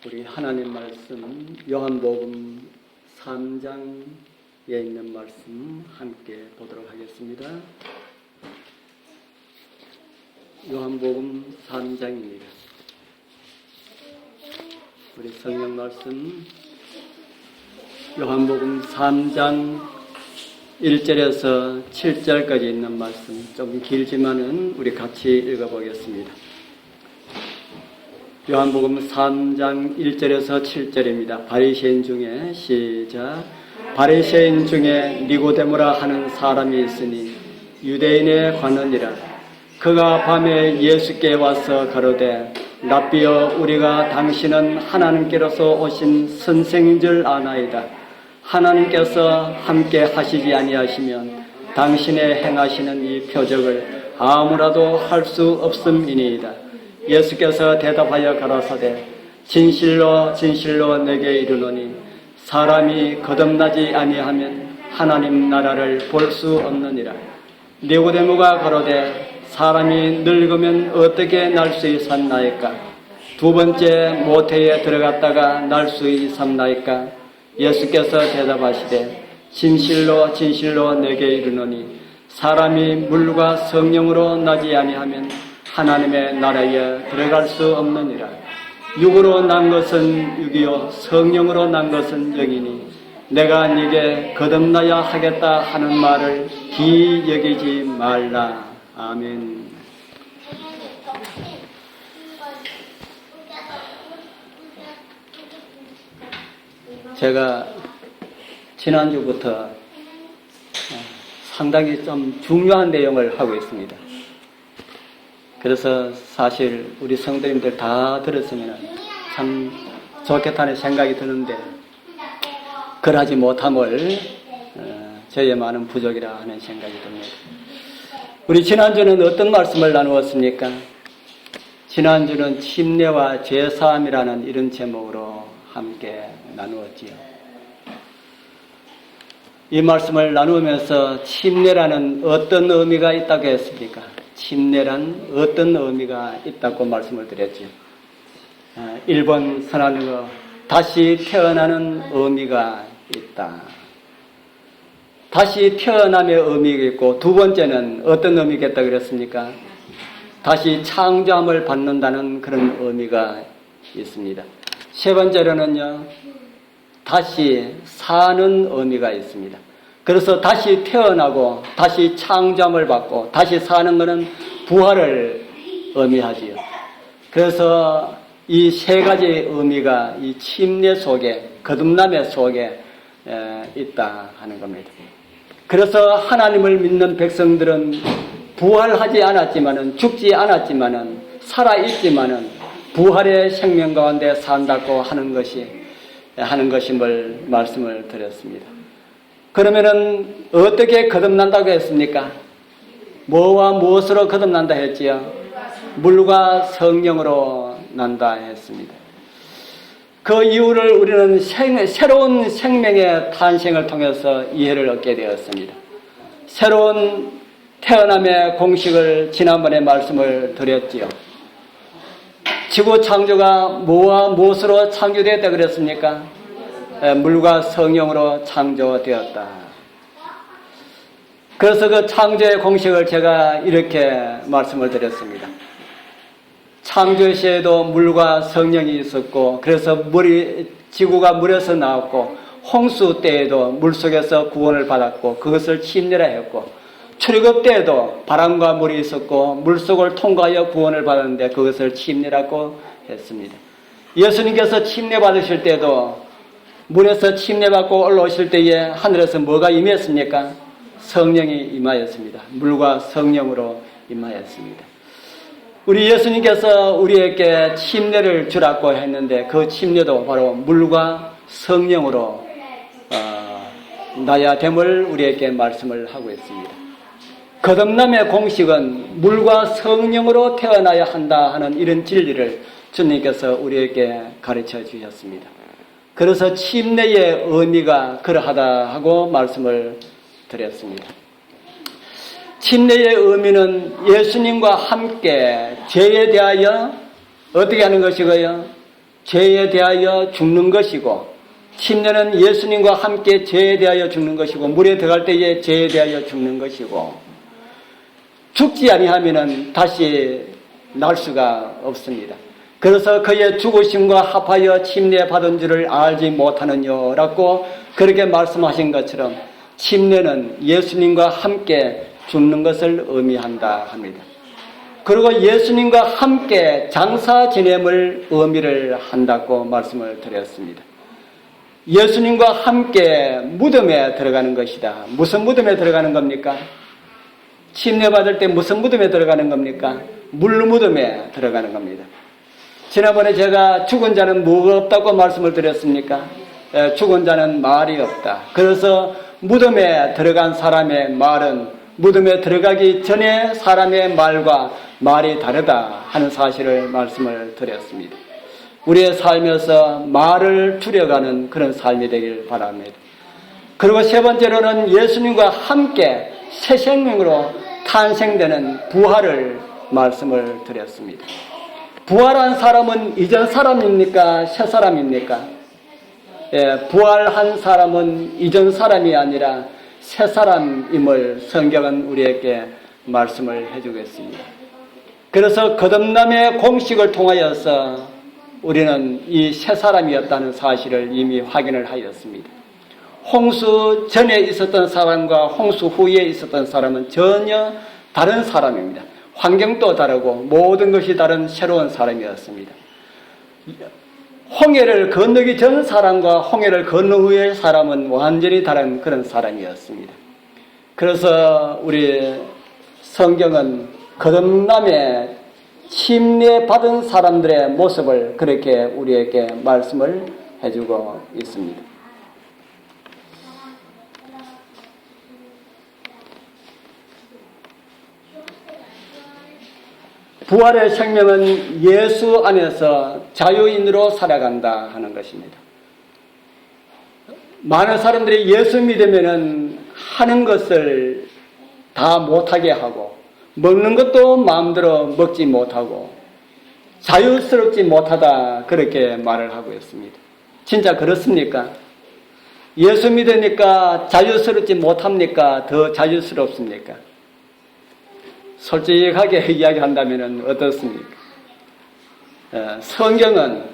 우리 하나님 말씀 요한복음 3장에 있는 말씀 함께 보도록 하겠습니다. 요한복음 3장입니다. 우리 성경 말씀 요한복음 3장 1절에서 7절까지 있는 말씀 좀 길지만은 우리 같이 읽어보겠습니다. 요한복음 3장 1절에서 7절입니다. 바리새인 중에 시작. 바리새인 중에 니고데모라 하는 사람이 있으니 유대인의 관원이라. 그가 밤에 예수께 와서 가로되 랍비여, 우리가 당신은 하나님께로서 오신 선생인 줄 아나이다. 하나님께서 함께 하시지 아니하시면 당신의 행하시는 이 표적을 아무라도 할 수 없음이니이다. 예수께서 대답하여 가라사대 진실로 진실로 내게 이르노니 사람이 거듭나지 아니하면 하나님 나라를 볼 수 없느니라. 니고데모가 가로되 사람이 늙으면 어떻게 날 수 있었나이까? 두 번째 모태에 들어갔다가 날 수 있었나이까? 예수께서 대답하시되 진실로 진실로 내게 이르노니 사람이 물과 성령으로 나지 아니하면 하나님의 나라에 들어갈 수 없느니라. 육으로 난 것은 육이요 성령으로 난 것은 영이니 내가 네게 거듭나야 하겠다 하는 말을 기이 여기지 말라. 아멘. 제가 지난주부터 상당히 좀 중요한 내용을 하고 있습니다. 그래서 사실 우리 성도님들 다 들었으면 참 좋겠다는 생각이 드는데 그러지 못함을 저의 많은 부족이라 하는 생각이 듭니다. 우리 지난주는 어떤 말씀을 나누었습니까? 지난주는 침례와 죄사함이라는 이런 제목으로 함께 나누었지요. 이 말씀을 나누면서 침례라는 어떤 의미가 있다고 했습니까? 침례란 어떤 의미가 있다고 말씀을 드렸죠. 1번 선하는 것, 다시 태어나는 의미가 있다. 다시 태어남의 의미가 있고, 두 번째는 어떤 의미겠다 그랬습니까? 다시 창조함을 받는다는 그런 의미가 있습니다. 세 번째로는요, 다시 사는 의미가 있습니다. 그래서 다시 태어나고 다시 창조함을 받고 다시 사는 것은 부활을 의미하지요. 그래서 이 세 가지 의미가 이 침례 속에, 거듭남의 속에 있다 하는 겁니다. 그래서 하나님을 믿는 백성들은 부활하지 않았지만은, 죽지 않았지만은, 살아있지만은 부활의 생명 가운데 산다고 하는 것임을 말씀을 드렸습니다. 그러면은 어떻게 거듭난다고 했습니까? 뭐와 무엇으로 거듭난다 했지요? 물과 성령으로 난다 했습니다. 그 이유를 우리는 새로운 생명의 탄생을 통해서 이해를 얻게 되었습니다. 새로운 태어남의 공식을 지난번에 말씀을 드렸지요. 지구 창조가 뭐와 무엇으로 창조되었다 그랬습니까? 물과 성령으로 창조되었다. 그래서 그 창조의 공식을 제가 이렇게 말씀을 드렸습니다. 창조 시에도 물과 성령이 있었고, 그래서 지구가 물에서 나왔고, 홍수 때에도 물속에서 구원을 받았고, 그것을 침례라 했고, 출애굽 때에도 바람과 물이 있었고, 물속을 통과하여 구원을 받았는데 그것을 침례라고 했습니다. 예수님께서 침례 받으실 때도 물에서 침례받고 올라오실 때에 하늘에서 뭐가 임했습니까? 성령이 임하였습니다. 물과 성령으로 임하였습니다. 우리 예수님께서 우리에게 침례를 주라고 했는데 그 침례도 바로 물과 성령으로 나야 됨을 우리에게 말씀을 하고 있습니다. 거듭남의 공식은 물과 성령으로 태어나야 한다 하는 이런 진리를 주님께서 우리에게 가르쳐 주셨습니다. 그래서 침례의 의미가 그러하다 하고 말씀을 드렸습니다. 침례의 의미는 예수님과 함께 죄에 대하여 어떻게 하는 것이고요? 죄에 대하여 죽는 것이고, 침례는 예수님과 함께 죄에 대하여 죽는 것이고, 물에 들어갈 때에 죄에 대하여 죽는 것이고, 죽지 아니하면은 다시 날 수가 없습니다. 그래서 그의 죽으심과 합하여 침례받은 줄을 알지 못하느냐라고 그렇게 말씀하신 것처럼 침례는 예수님과 함께 죽는 것을 의미한다 합니다. 그리고 예수님과 함께 장사 지냄을 의미를 한다고 말씀을 드렸습니다. 예수님과 함께 무덤에 들어가는 것이다. 무슨 무덤에 들어가는 겁니까? 침례받을 때 무슨 무덤에 들어가는 겁니까? 물무덤에 들어가는 겁니다. 지난번에 제가 죽은 자는 뭐가 없다고 말씀을 드렸습니까? 죽은 자는 말이 없다. 그래서 무덤에 들어간 사람의 말은 무덤에 들어가기 전에 사람의 말과 말이 다르다 하는 사실을 말씀을 드렸습니다. 우리의 삶에서 말을 줄여가는 그런 삶이 되길 바랍니다. 그리고 세 번째로는 예수님과 함께 새 생명으로 탄생되는 부활을 말씀을 드렸습니다. 부활한 사람은 이전 사람입니까? 새 사람입니까? 부활한 사람은 이전 사람이 아니라 새 사람임을 성경은 우리에게 말씀을 해주겠습니다. 그래서 거듭남의 공식을 통하여서 우리는 이 새 사람이었다는 사실을 이미 확인을 하였습니다. 홍수 전에 있었던 사람과 홍수 후에 있었던 사람은 전혀 다른 사람입니다. 환경도 다르고 모든 것이 다른 새로운 사람이었습니다. 홍해를 건너기 전 사람과 홍해를 건너 후의 사람은 완전히 다른 그런 사람이었습니다. 그래서 우리 성경은 거듭남에 침례받은 사람들의 모습을 그렇게 우리에게 말씀을 해주고 있습니다. 부활의 생명은 예수 안에서 자유인으로 살아간다 하는 것입니다. 많은 사람들이 예수 믿으면은 하는 것을 다 못하게 하고 먹는 것도 마음대로 먹지 못하고 자유스럽지 못하다 그렇게 말을 하고 있습니다. 진짜 그렇습니까? 예수 믿으니까 자유스럽지 못합니까? 더 자유스럽습니까? 솔직하게 이야기한다면 어떻습니까? 성경은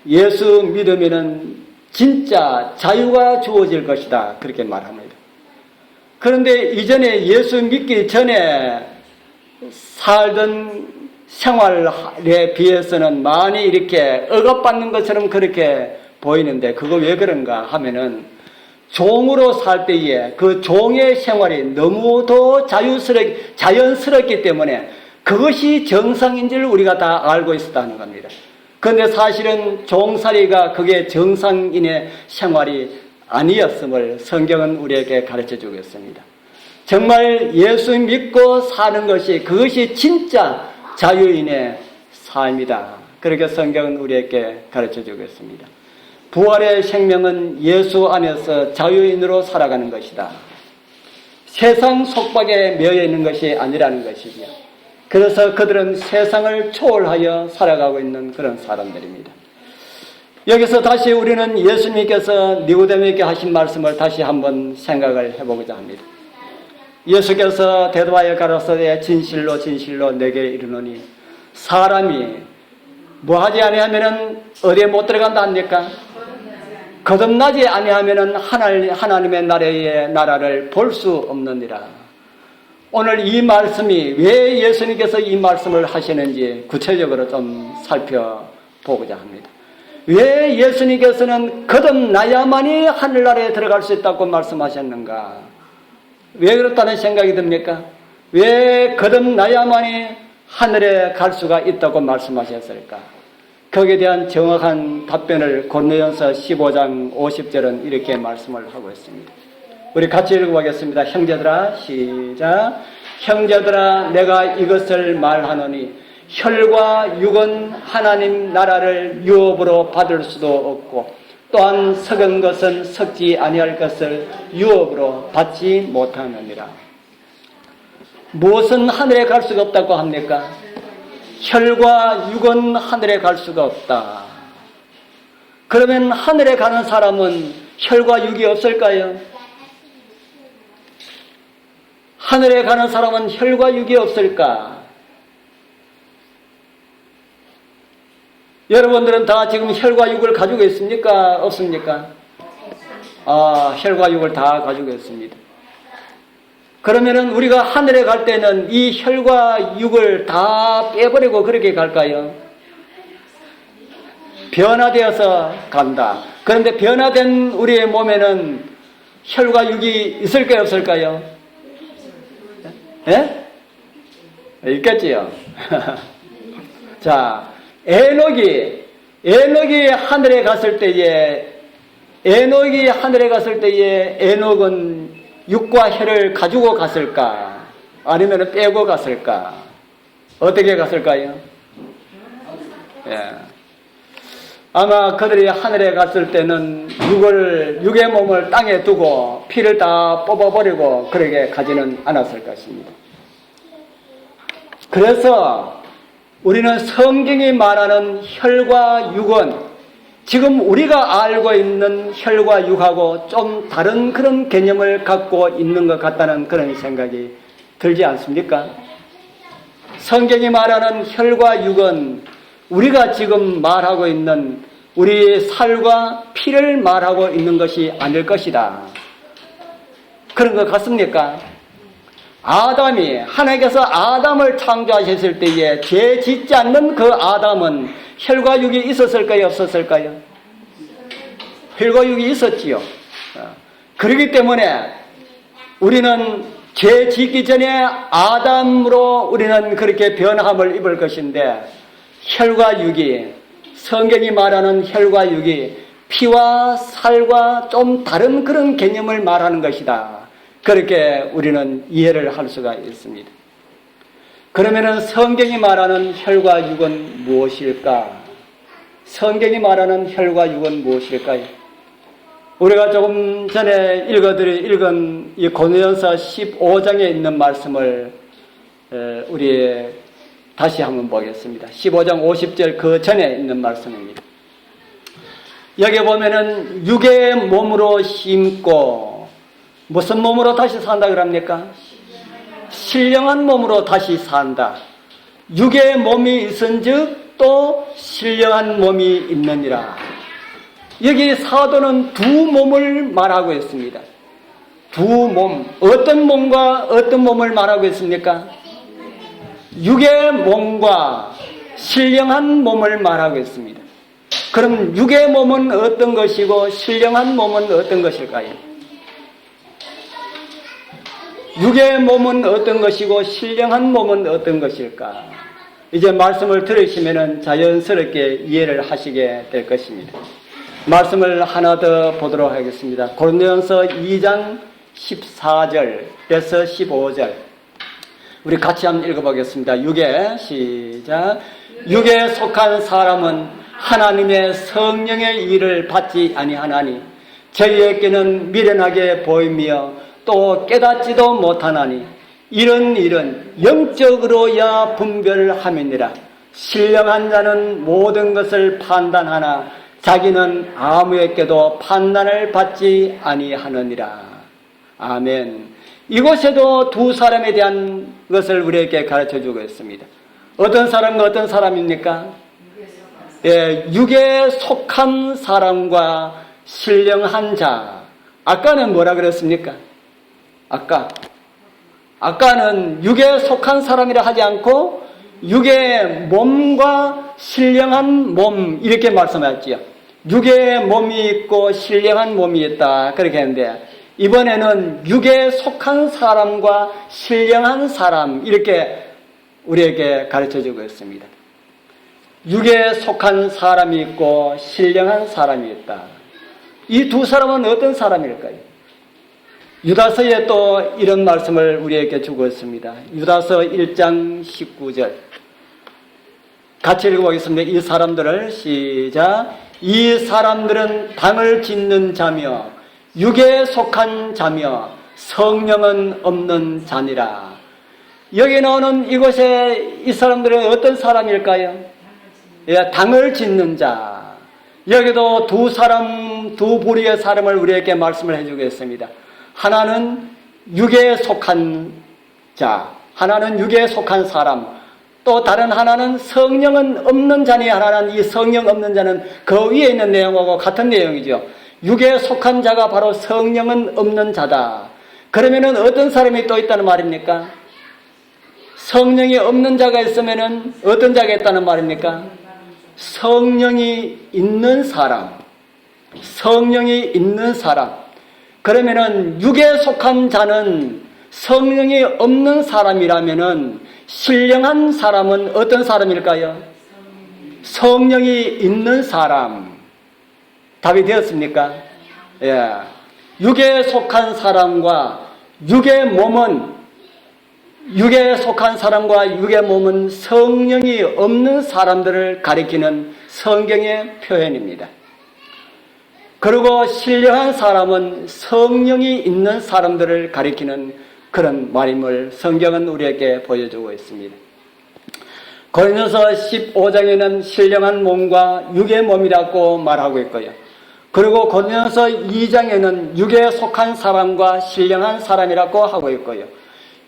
예수 믿으면 진짜 자유가 주어질 것이다 그렇게 말합니다. 그런데 이전에 예수 믿기 전에 살던 생활에 비해서는 많이 이렇게 억압받는 것처럼 그렇게 보이는데 그거 왜 그런가 하면은 종으로 살 때에 그 종의 생활이 너무 더 자연스럽기 때문에 그것이 정상인 줄 우리가 다 알고 있었다는 겁니다. 그런데 사실은 종살이가 그게 정상인의 생활이 아니었음을 성경은 우리에게 가르쳐 주겠습니다. 정말 예수 믿고 사는 것이 그것이 진짜 자유인의 삶이다. 그렇게 성경은 우리에게 가르쳐 주겠습니다. 부활의 생명은 예수 안에서 자유인으로 살아가는 것이다. 세상 속박에 매여 있는 것이 아니라는 것이죠. 그래서 그들은 세상을 초월하여 살아가고 있는 그런 사람들입니다. 여기서 다시 우리는 예수님께서 니고데모에게 하신 말씀을 다시 한번 생각을 해보고자 합니다. 예수께서 대답하여 가라사대 진실로 진실로 내게 이르노니 사람이 뭐하지 아니하면은 어디에 못 들어간다 합니까? 거듭나지 아니하면은 하나님의 나라를 볼 수 없느니라. 오늘 이 말씀이 왜 예수님께서 이 말씀을 하시는지 구체적으로 좀 살펴보고자 합니다. 왜 예수님께서는 거듭나야만이 하늘나라에 들어갈 수 있다고 말씀하셨는가? 왜 그렇다는 생각이 듭니까? 왜 거듭나야만이 하늘에 갈 수가 있다고 말씀하셨을까? 거기에 대한 정확한 답변을 고린도전서 15장 50절은 이렇게 말씀을 하고 있습니다. 우리 같이 읽어보겠습니다. 형제들아 시작. 형제들아 내가 이것을 말하노니 혈과 육은 하나님 나라를 유업으로 받을 수도 없고 또한 썩은 것은 썩지 아니할 것을 유업으로 받지 못하느니라. 무엇은 하늘에 갈 수가 없다고 합니까? 혈과 육은 하늘에 갈 수가 없다. 그러면 하늘에 가는 사람은 혈과 육이 없을까요? 하늘에 가는 사람은 혈과 육이 없을까? 여러분들은 다 지금 혈과 육을 가지고 있습니까? 없습니까? 혈과 육을 다 가지고 있습니다. 그러면은 우리가 하늘에 갈 때는 이 혈과 육을 다 빼버리고 그렇게 갈까요? 변화되어서 간다. 그런데 변화된 우리의 몸에는 혈과 육이 있을까요? 없을까요? 예? 있겠지요. 자, 에녹이 하늘에 갔을 때에 에녹은 육과 혈을 가지고 갔을까? 아니면 빼고 갔을까? 어떻게 갔을까요? 예. 아마 그들이 하늘에 갔을 때는 육의 몸을 땅에 두고 피를 다 뽑아버리고 그렇게 가지는 않았을 것입니다. 그래서 우리는 성경이 말하는 혈과 육은 지금 우리가 알고 있는 혈과 육하고 좀 다른 그런 개념을 갖고 있는 것 같다는 그런 생각이 들지 않습니까? 성경이 말하는 혈과 육은 우리가 지금 말하고 있는 우리의 살과 피를 말하고 있는 것이 아닐 것이다. 그런 것 같습니까? 하나님께서 아담을 창조하셨을 때에 죄 짓지 않는 그 아담은 혈과 육이 있었을까요? 없었을까요? 혈과 육이 있었지요. 그렇기 때문에 우리는 죄 짓기 전에 아담으로 우리는 그렇게 변함을 입을 것인데 혈과 육이 성경이 말하는 혈과 육이 피와 살과 좀 다른 그런 개념을 말하는 것이다. 그렇게 우리는 이해를 할 수가 있습니다. 그러면은 성경이 말하는 혈과 육은 무엇일까? 성경이 말하는 혈과 육은 무엇일까요? 우리가 조금 전에 읽은 이 고린도전서 15장에 있는 말씀을 우리 다시 한번 보겠습니다. 15장 50절 그 전에 있는 말씀입니다. 여기 보면은 육의 몸으로 심고 무슨 몸으로 다시 산다 그럽니까? 신령한 몸으로 다시 산다. 육의 몸이 있은즉 또 신령한 몸이 있느니라. 여기 사도는 두 몸을 말하고 있습니다. 두 몸. 어떤 몸과 어떤 몸을 말하고 있습니까? 육의 몸과 신령한 몸을 말하고 있습니다. 그럼 육의 몸은 어떤 것이고 신령한 몸은 어떤 것일까요? 육의 몸은 어떤 것이고 신령한 몸은 어떤 것일까? 이제 말씀을 들으시면 자연스럽게 이해를 하시게 될 것입니다. 말씀을 하나 더 보도록 하겠습니다. 고린도전서 2장 14절에서 15절 우리 같이 한번 읽어보겠습니다. 시작. 육에 속한 사람은 하나님의 성령의 일을 받지 아니하나니 저희에게는 미련하게 보이며 또 깨닫지도 못하나니 이런 일은 영적으로야 분별함이니라. 신령한 자는 모든 것을 판단하나 자기는 아무에게도 판단을 받지 아니하느니라. 아멘. 이곳에도 두 사람에 대한 것을 우리에게 가르쳐주고 있습니다. 어떤 사람과 어떤 사람입니까? 육에 속한 사람과 신령한 자. 아까는 뭐라 그랬습니까? 아까는 육에 속한 사람이라 하지 않고 육의 몸과 신령한 몸 이렇게 말씀하셨지요. 육의 몸이 있고 신령한 몸이 있다 그렇게 했는데 이번에는 육에 속한 사람과 신령한 사람 이렇게 우리에게 가르쳐주고 있습니다. 육에 속한 사람이 있고 신령한 사람이 있다. 이 두 사람은 어떤 사람일까요? 유다서에 또 이런 말씀을 우리에게 주고 있습니다. 유다서 1장 19절 같이 읽어보겠습니다. 이 사람들을 시작. 이 사람들은 당을 짓는 자며 육에 속한 자며 성령은 없는 자니라. 여기 나오는 이곳에 이 사람들은 어떤 사람일까요? 당을 짓는 자. 여기도 두 부류의 사람을 우리에게 말씀을 해주겠습니다. 하나는 육에 속한 자, 하나는 육에 속한 사람, 또 다른 하나는 성령은 없는 자니 하나는 이 성령 없는 자는 그 위에 있는 내용하고 같은 내용이죠. 육에 속한 자가 바로 성령은 없는 자다. 그러면은 어떤 사람이 또 있다는 말입니까? 성령이 없는 자가 있으면은 어떤 자가 있다는 말입니까? 성령이 있는 사람. 성령이 있는 사람. 그러면은 육에 속한 자는 성령이 없는 사람이라면은 신령한 사람은 어떤 사람일까요? 성령이 있는 사람. 답이 되었습니까? 예. 육에 속한 사람과 육의 몸은 성령이 없는 사람들을 가리키는 성경의 표현입니다. 그리고 신령한 사람은 성령이 있는 사람들을 가리키는 그런 말임을 성경은 우리에게 보여주고 있습니다. 고린도서 15장에는 신령한 몸과 육의 몸이라고 말하고 있고요. 그리고 고린도서 2장에는 육에 속한 사람과 신령한 사람이라고 하고 있고요.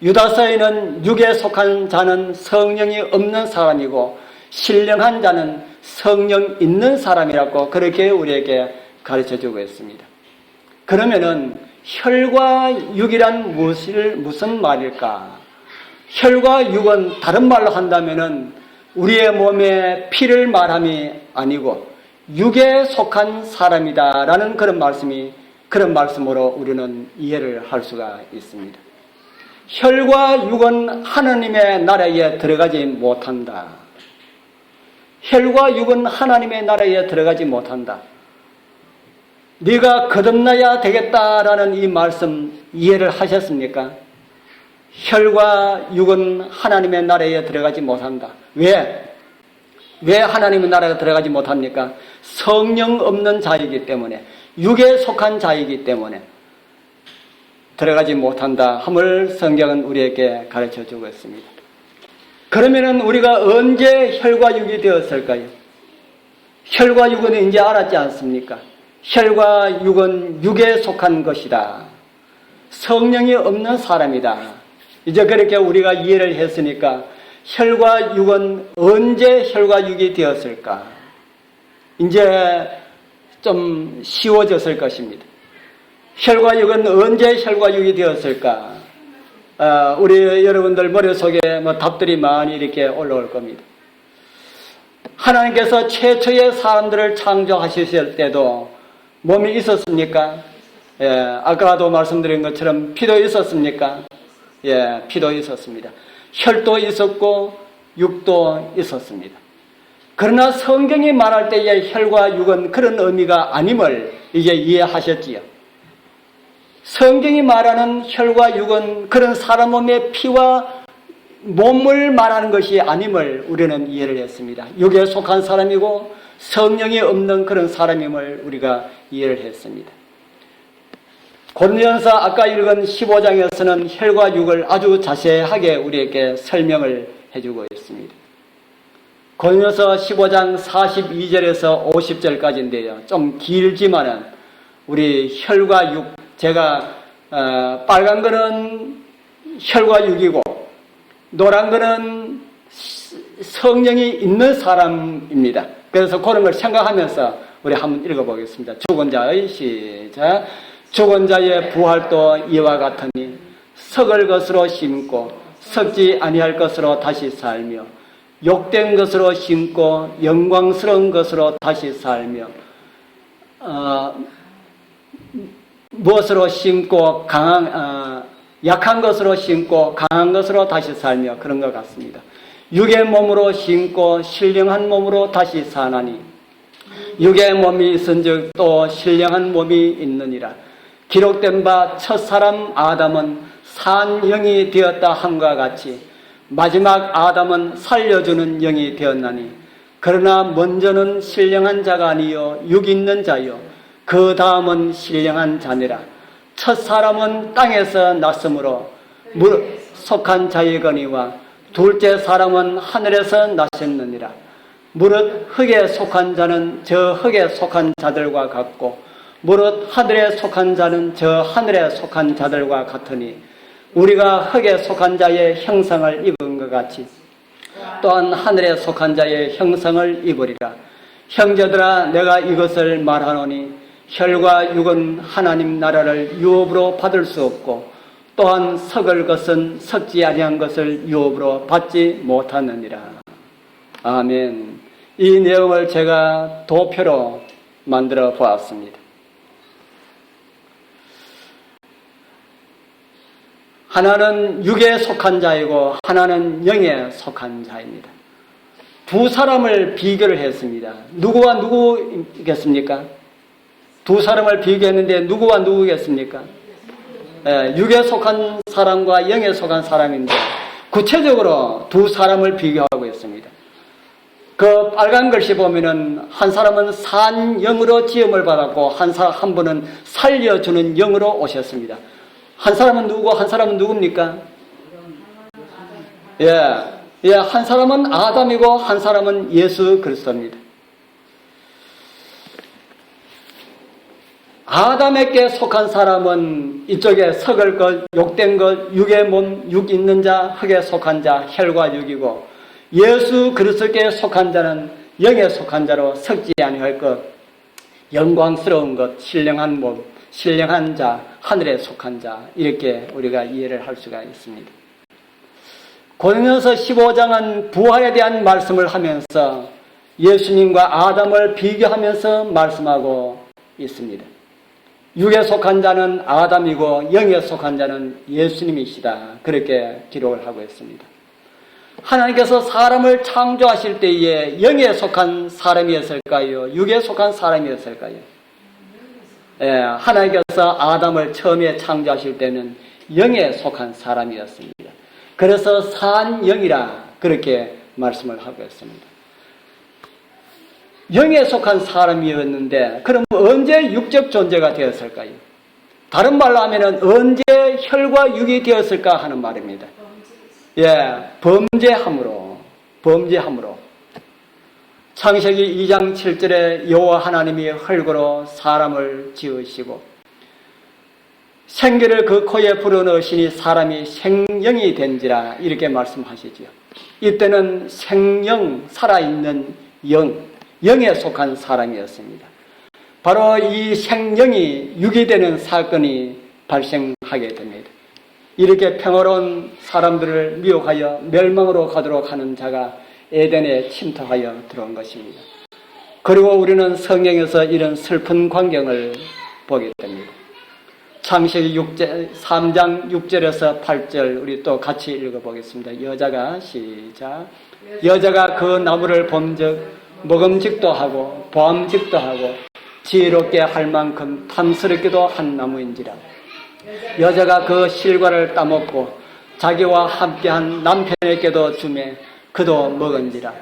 유다서에는 육에 속한 자는 성령이 없는 사람이고 신령한 자는 성령 있는 사람이라고 그렇게 우리에게 가르쳐주고 있습니다. 그러면은 혈과 육이란 무슨 말일까? 혈과 육은 다른 말로 한다면은 우리의 몸의 피를 말함이 아니고 육에 속한 사람이다라는 그런 말씀으로 우리는 이해를 할 수가 있습니다. 혈과 육은 하나님의 나라에 들어가지 못한다. 혈과 육은 하나님의 나라에 들어가지 못한다. 네가 거듭나야 되겠다라는 이 말씀 이해를 하셨습니까? 혈과 육은 하나님의 나라에 들어가지 못한다. 왜 하나님의 나라에 들어가지 못합니까? 성령 없는 자이기 때문에, 육에 속한 자이기 때문에 들어가지 못한다 함을 성경은 우리에게 가르쳐주고 있습니다. 그러면은 우리가 언제 혈과 육이 되었을까요? 혈과 육은 이제 알았지 않습니까? 혈과 육은 육에 속한 것이다. 성령이 없는 사람이다. 이제 그렇게 우리가 이해를 했으니까 혈과 육은 언제 혈과 육이 되었을까? 이제 좀 쉬워졌을 것입니다. 혈과 육은 언제 혈과 육이 되었을까? 우리 여러분들 머릿속에 답들이 많이 이렇게 올라올 겁니다. 하나님께서 최초의 사람들을 창조하셨을 때도 몸이 있었습니까? 예, 아까도 말씀드린 것처럼 피도 있었습니까? 예, 피도 있었습니다. 혈도 있었고 육도 있었습니다. 그러나 성경이 말할 때의 혈과 육은 그런 의미가 아님을 이제 이해하셨지요. 성경이 말하는 혈과 육은 그런 사람 몸의 피와 몸을 말하는 것이 아님을 우리는 이해를 했습니다. 육에 속한 사람이고 성령이 없는 그런 사람임을 우리가 이해를 했습니다. 고린도전서 아까 읽은 15장에서는 혈과 육을 아주 자세하게 우리에게 설명을 해주고 있습니다. 고린도전서 15장 42절에서 50절까지인데요. 좀 길지만은 우리 혈과 육, 제가 빨간 거는 혈과 육이고 노란 거는 성령이 있는 사람입니다. 그래서 그런 걸 생각하면서 우리 한번 읽어보겠습니다. 죽은 자의 시작. 죽은 자의 부활도 이와 같으니 썩을 것으로 심고 썩지 아니할 것으로 다시 살며 욕된 것으로 심고 영광스러운 것으로 다시 살며 무엇으로 심고 약한 것으로 심고 강한 것으로 다시 살며 그런 것 같습니다. 육의 몸으로 심고 신령한 몸으로 다시 사나니 육의 몸이 있은즉 또 신령한 몸이 있느니라. 기록된 바 첫사람 아담은 산 영이 되었다 함과 같이 마지막 아담은 살려주는 영이 되었나니 그러나 먼저는 신령한 자가 아니요 육 있는 자요 그 다음은 신령한 자니라. 첫사람은 땅에서 났으므로 속한 자이거니와 둘째 사람은 하늘에서 나셨느니라. 무릇 흙에 속한 자는 저 흙에 속한 자들과 같고 무릇 하늘에 속한 자는 저 하늘에 속한 자들과 같으니 우리가 흙에 속한 자의 형상을 입은 것 같이 또한 하늘에 속한 자의 형상을 입으리라. 형제들아 내가 이것을 말하노니 혈과 육은 하나님 나라를 유업으로 받을 수 없고 또한 썩을 것은 썩지 아니한 것을 유업으로 받지 못하느니라. 아멘. 이 내용을 제가 도표로 만들어 보았습니다. 하나는 육에 속한 자이고 하나는 영에 속한 자입니다. 두 사람을 비교를 했습니다. 누구와 누구겠습니까? 두 사람을 비교했는데 누구와 누구겠습니까? 육에 속한 사람과 영에 속한 사람인데 구체적으로 두 사람을 비교하고 있습니다. 그 빨간 글씨 보면은 한 사람은 산 영으로 지음을 받았고 한 분은 살려주는 영으로 오셨습니다. 한 사람은 누구고 한 사람은 누굽니까? 한 사람은 아담이고 한 사람은 예수 그리스도입니다. 아담에게 속한 사람은 이쪽에 썩을 것, 욕된 것, 육의 몸, 육 있는 자, 흙에 속한 자, 혈과 육이고 예수 그리스도께 속한 자는 영에 속한 자로 썩지 아니할 것, 영광스러운 것, 신령한 몸, 신령한 자, 하늘에 속한 자 이렇게 우리가 이해를 할 수가 있습니다. 고린도서 15장은 부활에 대한 말씀을 하면서 예수님과 아담을 비교하면서 말씀하고 있습니다. 육에 속한 자는 아담이고 영에 속한 자는 예수님이시다. 그렇게 기록을 하고 있습니다. 하나님께서 사람을 창조하실 때에 영에 속한 사람이었을까요? 육에 속한 사람이었을까요? 하나님께서 아담을 처음에 창조하실 때는 영에 속한 사람이었습니다. 그래서 산영이라 그렇게 말씀을 하고 있습니다. 영에 속한 사람이었는데 그럼 언제 육적 존재가 되었을까요? 다른 말로 하면 언제 혈과 육이 되었을까 하는 말입니다. 범죄함으로. 창세기 2장 7절에 여호와 하나님이 흙으로 사람을 지으시고 생기를 그 코에 불어넣으시니 사람이 생명이 된지라 이렇게 말씀하시죠. 이때는 생명, 살아있는 영에 속한 사람이었습니다. 바로 이 생명이 육이 되는 사건이 발생하게 됩니다. 이렇게 평화로운 사람들을 미혹하여 멸망으로 가도록 하는 자가 에덴에 침투하여 들어온 것입니다. 그리고 우리는 성경에서 이런 슬픈 광경을 보게 됩니다. 창세기 3장 6절에서 8절 우리 또 같이 읽어보겠습니다. 여자가 시작. 여자가 그 나무를 본즉 먹음직도 하고 보암직도 하고 지혜롭게 할 만큼 탐스럽기도 한 나무인지라. 여자가 그 실과를 따먹고 자기와 함께한 남편에게도 주매 그도 먹은지라.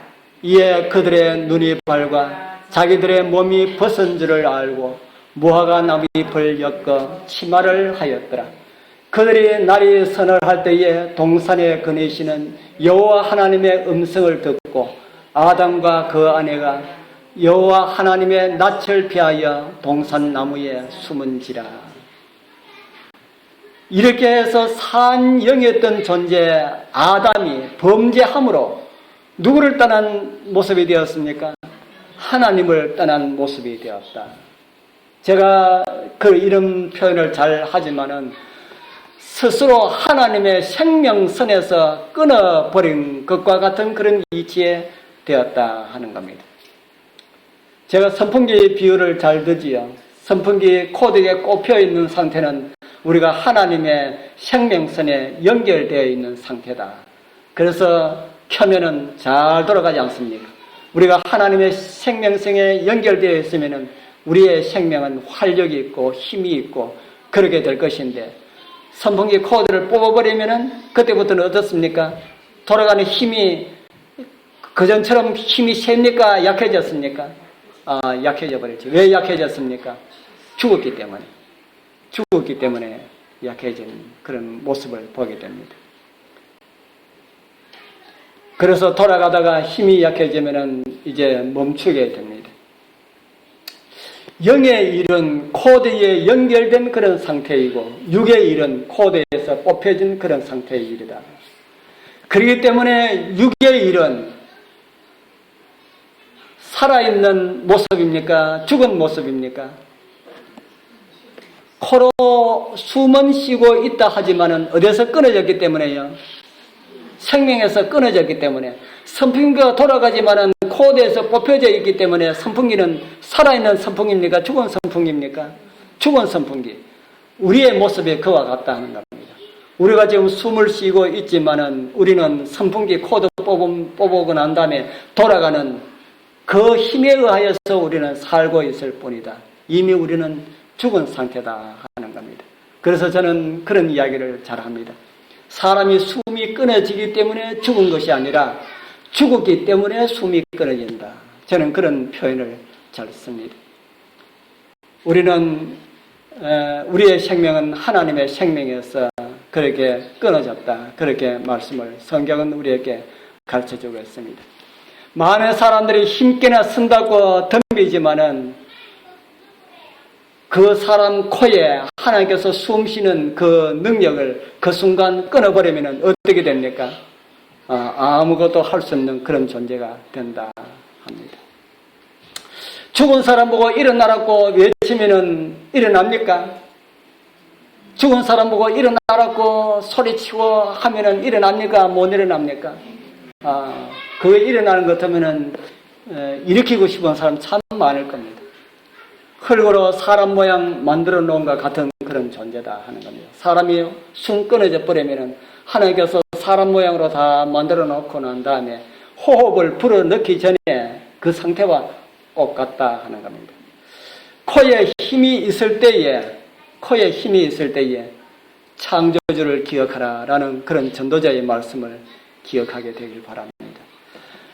이에 그들의 눈이 밝아 자기들의 몸이 벗은 줄을 알고 무화과 나무잎을 엮어 치마를 하였더라. 그들이 날이 선을 할 때에 동산에 거니시는 여호와 하나님의 음성을 듣고 아담과 그 아내가 여호와 하나님의 낯을 피하여 동산 나무에 숨은지라. 이렇게 해서 산영이었던 존재 아담이 범죄함으로 누구를 떠난 모습이 되었습니까? 하나님을 떠난 모습이 되었다. 제가 이런 표현을 잘 하지만은 스스로 하나님의 생명선에서 끊어버린 것과 같은 그런 위치에 되었다 하는 겁니다. 제가 선풍기 비유를 잘 듣지요. 선풍기 코드에 꼽혀 있는 상태는 우리가 하나님의 생명선에 연결되어 있는 상태다. 그래서 켜면은 잘 돌아가지 않습니까? 우리가 하나님의 생명선에 연결되어 있으면은 우리의 생명은 활력이 있고 힘이 있고 그렇게 될 것인데 선풍기 코드를 뽑아버리면은 그때부터는 어떻습니까? 돌아가는 힘이 그전처럼 힘이 셉니까? 약해졌습니까? 약해져 버렸죠. 왜 약해졌습니까? 죽었기 때문에 약해진 그런 모습을 보게 됩니다. 그래서 돌아가다가 힘이 약해지면은 이제 멈추게 됩니다. 영의 일은 코드에 연결된 그런 상태이고 육의 일은 코드에서 뽑혀진 그런 상태의 일이다. 그렇기 때문에 육의 일은 살아있는 모습입니까? 죽은 모습입니까? 코로 숨은 쉬고 있다 하지만은 어디서 끊어졌기 때문에요? 생명에서 끊어졌기 때문에 선풍기가 돌아가지만은 코드에서 뽑혀져 있기 때문에 선풍기는 살아있는 선풍기입니까? 죽은 선풍기입니까? 죽은 선풍기. 우리의 모습이 그와 같다는 겁니다. 우리가 지금 숨을 쉬고 있지만은 우리는 선풍기 코드 뽑고 난 다음에 돌아가는 그 힘에 의하여서 우리는 살고 있을 뿐이다. 이미 우리는 죽은 상태다 하는 겁니다. 그래서 저는 그런 이야기를 잘 합니다. 사람이 숨이 끊어지기 때문에 죽은 것이 아니라 죽었기 때문에 숨이 끊어진다. 저는 그런 표현을 잘 씁니다. 우리는 우리의 생명은 하나님의 생명에서 그렇게 끊어졌다. 그렇게 말씀을 성경은 우리에게 가르쳐주고 있습니다. 많은 사람들이 힘께나 쓴다고 덤비지만은 그 사람 코에 하나님께서 숨쉬는 그 능력을 그 순간 끊어버리면 어떻게 됩니까? 아무것도 할 수 없는 그런 존재가 된다 합니다. 죽은 사람 보고 일어나라고 외치면 일어납니까? 죽은 사람 보고 일어나라고 소리치고 하면 일어납니까? 못 일어납니까? 그거 일어나는 것 같으면 일으키고 싶은 사람 참 많을 겁니다. 흙으로 사람 모양 만들어 놓은 것 같은 그런 존재다 하는 겁니다. 사람이 숨 끊어져 버리면 하나님께서 사람 모양으로 다 만들어 놓고 난 다음에 호흡을 불어 넣기 전에 그 상태와 똑같다 하는 겁니다. 코에 힘이 있을 때에 창조주를 기억하라 라는 그런 전도자의 말씀을 기억하게 되길 바랍니다.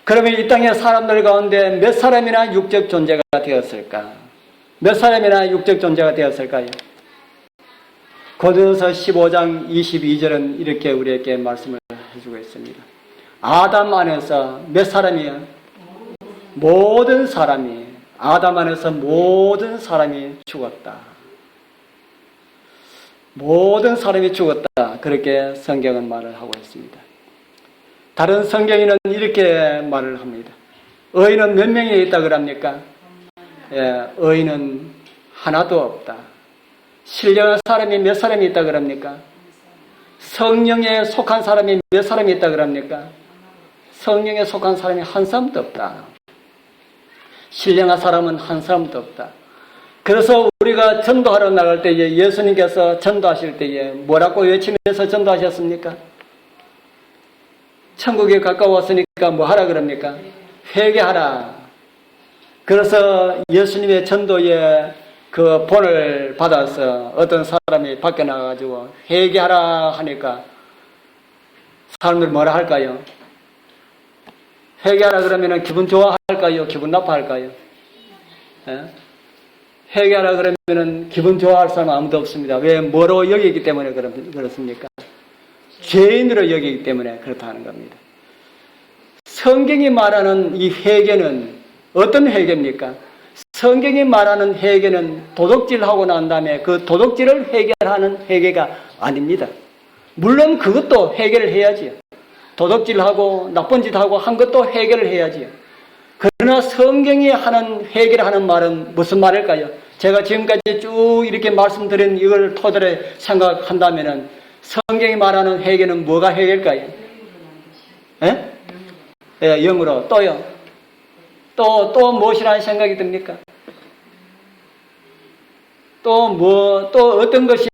그러면 이 땅의 사람들 가운데 몇 사람이나 육적 존재가 되었을까? 몇 사람이나 육적 존재가 되었을까요? 고린도서 15장 22절은 이렇게 우리에게 말씀을 해주고 있습니다. 아담 안에서 몇 사람이요? 모든 사람이, 아담 안에서 모든 사람이 죽었다. 모든 사람이 죽었다. 그렇게 성경은 말을 하고 있습니다. 다른 성경에는 이렇게 말을 합니다. 의인은 몇 명이 있다 그럽니까? 의인은 하나도 없다. 신령한 사람이 몇 사람이 있다 그럽니까? 성령에 속한 사람이 몇 사람이 있다 그럽니까? 성령에 속한 사람이 한 사람도 없다. 신령한 사람은 한 사람도 없다. 그래서 우리가 전도하러 나갈 때에 예수님께서 전도하실 때에 뭐라고 외치면서 전도하셨습니까? 천국에 가까웠으니까 뭐 하라 그럽니까? 회개하라. 그래서 예수님의 전도에 그 본을 받아서 어떤 사람이 밖에 나가가지고 회개하라 하니까 사람들이 뭐라 할까요? 회개하라 그러면 기분 좋아할까요? 기분 나빠할까요? 회개하라 그러면 기분 좋아할 사람 아무도 없습니다. 왜? 뭐로 여기기 때문에 그렇습니까? 죄인으로 여기기 때문에 그렇다는 겁니다. 성경이 말하는 이 회개는 어떤 회개입니까? 성경이 말하는 회개는 도둑질하고 난 다음에 그 도둑질을 해결하는 회개가 아닙니다. 물론 그것도 해결을 해야지요. 도둑질하고 나쁜 짓하고 한 것도 해결을 해야지요. 그러나 성경이 하는 회개를 하는 말은 무슨 말일까요? 제가 지금까지 쭉 이렇게 말씀드린 이걸 토대로 생각한다면은 성경이 말하는 회개는 뭐가 회개일까요? 영으로 또요. 또 무엇이라는 생각이 듭니까? 또 어떤 것이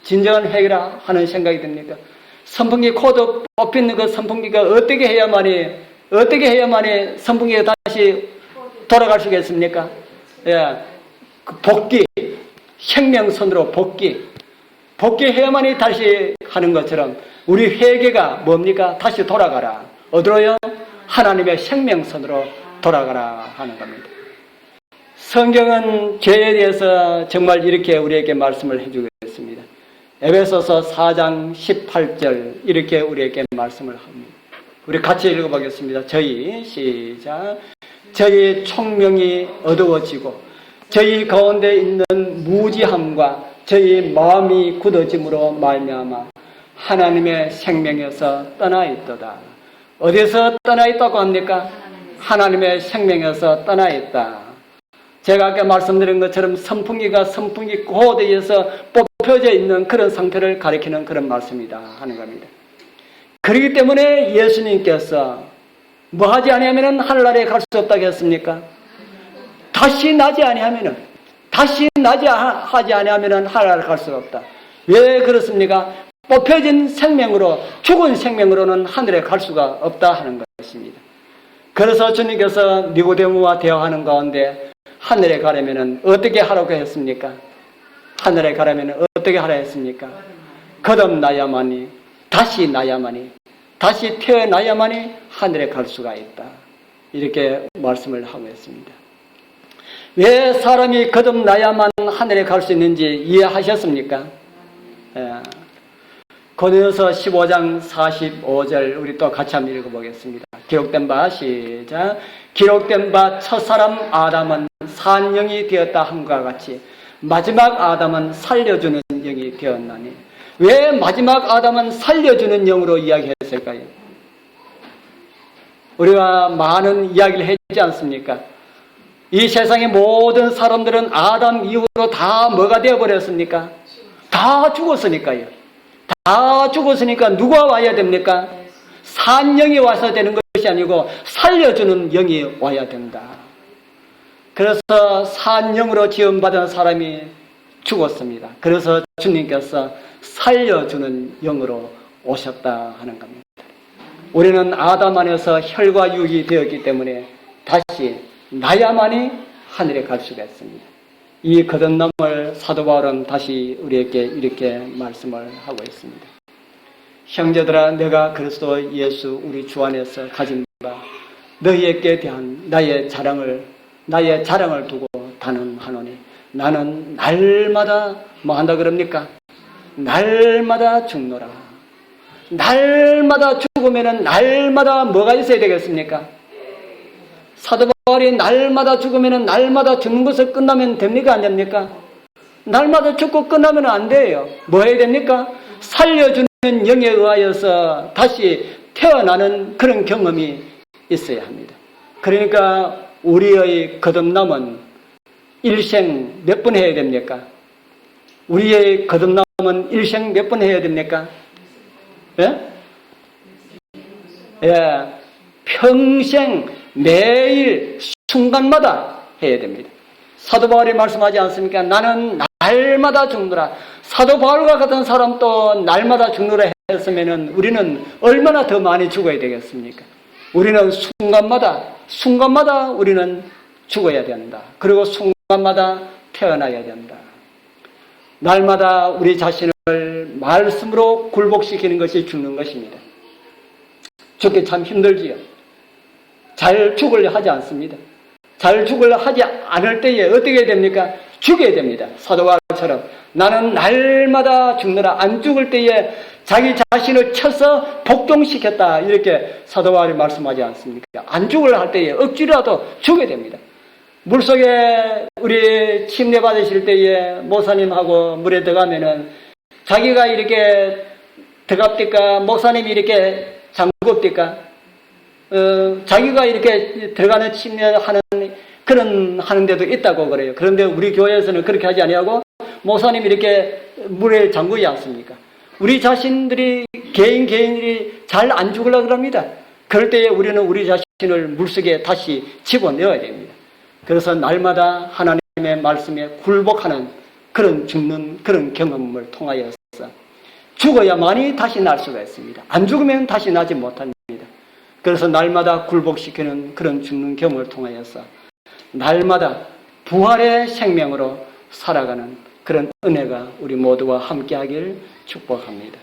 진정한 회개라 하는 생각이 듭니까? 선풍기 코드 뽑히는 그 선풍기가 어떻게 해야만이 선풍기가 다시 돌아갈 수가 있습니까? 그 복귀, 생명선으로 복귀해야만이 다시 하는 것처럼 우리 회개가 뭡니까? 다시 돌아가라. 어디로요? 하나님의 생명선으로 돌아가라 하는 겁니다. 성경은 죄에 대해서 정말 이렇게 우리에게 말씀을 해주고 있습니다. 에베소서 4장 18절 이렇게 우리에게 말씀을 합니다. 우리 같이 읽어보겠습니다. 저희 시작. 저희 총명이 어두워지고 저희 가운데 있는 무지함과 저희 마음이 굳어짐으로 말미암아 하나님의 생명에서 떠나 있도다. 어디서 떠나 있다고 합니까? 하나님의 생명에서 떠나 있다. 제가 아까 말씀드린 것처럼 선풍기가 선풍기 고대에서 뽑혀져 있는 그런 상태를 가리키는 그런 말씀이다 하는 겁니다. 그렇기 때문에 예수님께서 뭐 하지 아니하면 하늘나라에 갈 수 없다고 했습니까? 다시 나지 아니하면은, 다시 나지 하지 아니하면은 하늘나라에 갈 수가 없다. 왜 그렇습니까? 뽑혀진 생명으로, 죽은 생명으로는 하늘에 갈 수가 없다 하는 것입니다. 그래서 주님께서 니고데모와 대화하는 가운데 하늘에 가려면은 어떻게 하라고 했습니까? 하늘에 가려면은 어떻게 하라 했습니까? 거듭나야만이, 다시 나야만이, 다시 태어나야만이 하늘에 갈 수가 있다. 이렇게 말씀을 하고 있습니다. 왜 사람이 거듭나야만 하늘에 갈 수 있는지 이해하셨습니까? 고린도서 15장 45절 우리 또 같이 한번 읽어보겠습니다. 기록된 바 시작. 기록된 바 첫사람 아담은 산 영이 되었다 함과 같이 마지막 아담은 살려주는 영이 되었나니. 왜 마지막 아담은 살려주는 영으로 이야기했을까요? 우리가 많은 이야기를 했지 않습니까? 이 세상의 모든 사람들은 아담 이후로 다 뭐가 되어버렸습니까? 다 죽었으니까요. 다 죽었으니까 누가 와야 됩니까? 산 영이 와서 되는 것이 아니고 살려주는 영이 와야 된다. 그래서 산 영으로 지음받은 사람이 죽었습니다. 그래서 주님께서 살려주는 영으로 오셨다 하는 겁니다. 우리는 아담 안에서 혈과 육이 되었기 때문에 다시 나야만이 하늘에 갈 수가 있습니다. 이 거듭남을 사도 바울은 다시 우리에게 이렇게 말씀을 하고 있습니다. 형제들아, 내가 그리스도 예수 우리 주 안에서 가진 바 너희에게 대한 나의 자랑을 두고 단언하노니 나는 날마다 뭐 한다 그럽니까? 날마다 죽노라. 날마다 죽으면은 날마다 뭐가 있어야 되겠습니까? 사도 바울이 날마다 죽으면은 날마다 죽는 것을 끝나면 됩니까? 안 됩니까? 날마다 죽고 끝나면 안 돼요. 뭐 해야 됩니까? 살려주는 영에 의하여서 다시 태어나는 그런 경험이 있어야 합니다. 그러니까 우리의 거듭남은 일생 몇 번 해야 됩니까? 우리의 거듭남은 일생 몇 번 해야 됩니까? 예? 예. 평생 매일 순간마다 해야 됩니다. 사도 바울이 말씀하지 않습니까? 나는 날마다 죽노라. 사도 바울과 같은 사람도 날마다 죽노라 했으면은 우리는 얼마나 더 많이 죽어야 되겠습니까? 우리는 순간마다 우리는 죽어야 된다. 그리고 순간마다 태어나야 된다. 날마다 우리 자신을 말씀으로 굴복시키는 것이 죽는 것입니다. 죽기 참 힘들지요. 잘 죽으려 하지 않습니다. 잘 죽으려 하지 않을 때에 어떻게 됩니까? 죽여야 됩니다. 사도 바울처럼 나는 날마다 죽느라 안 죽을 때에 자기 자신을 쳐서 복종시켰다. 이렇게 사도 바울이 말씀하지 않습니까? 안 죽으려 할 때에 억지로라도 죽여야 됩니다. 물속에 우리 침례 받으실 때에 목사님하고 물에 들어가면은 자기가 이렇게 들어갑니까? 목사님이 이렇게 잠굽니까? 자기가 이렇게 들어가는 침례하는 그런 하는 데도 있다고 그래요. 그런데 우리 교회에서는 그렇게 하지 아니하고 목사님이 이렇게 물에 잠그지 않습니까? 우리 자신들이 개인이 잘 안 죽으려고 합니다. 그럴 때에 우리는 우리 자신을 물속에 다시 집어넣어야 됩니다. 그래서 날마다 하나님의 말씀에 굴복하는 그런 죽는 그런 경험을 통하여서 죽어야만이 다시 날 수가 있습니다. 안 죽으면 다시 나지 못합니다. 그래서 날마다 굴복시키는 그런 죽는 경험을 통하여서 날마다 부활의 생명으로 살아가는 그런 은혜가 우리 모두와 함께하길 축복합니다.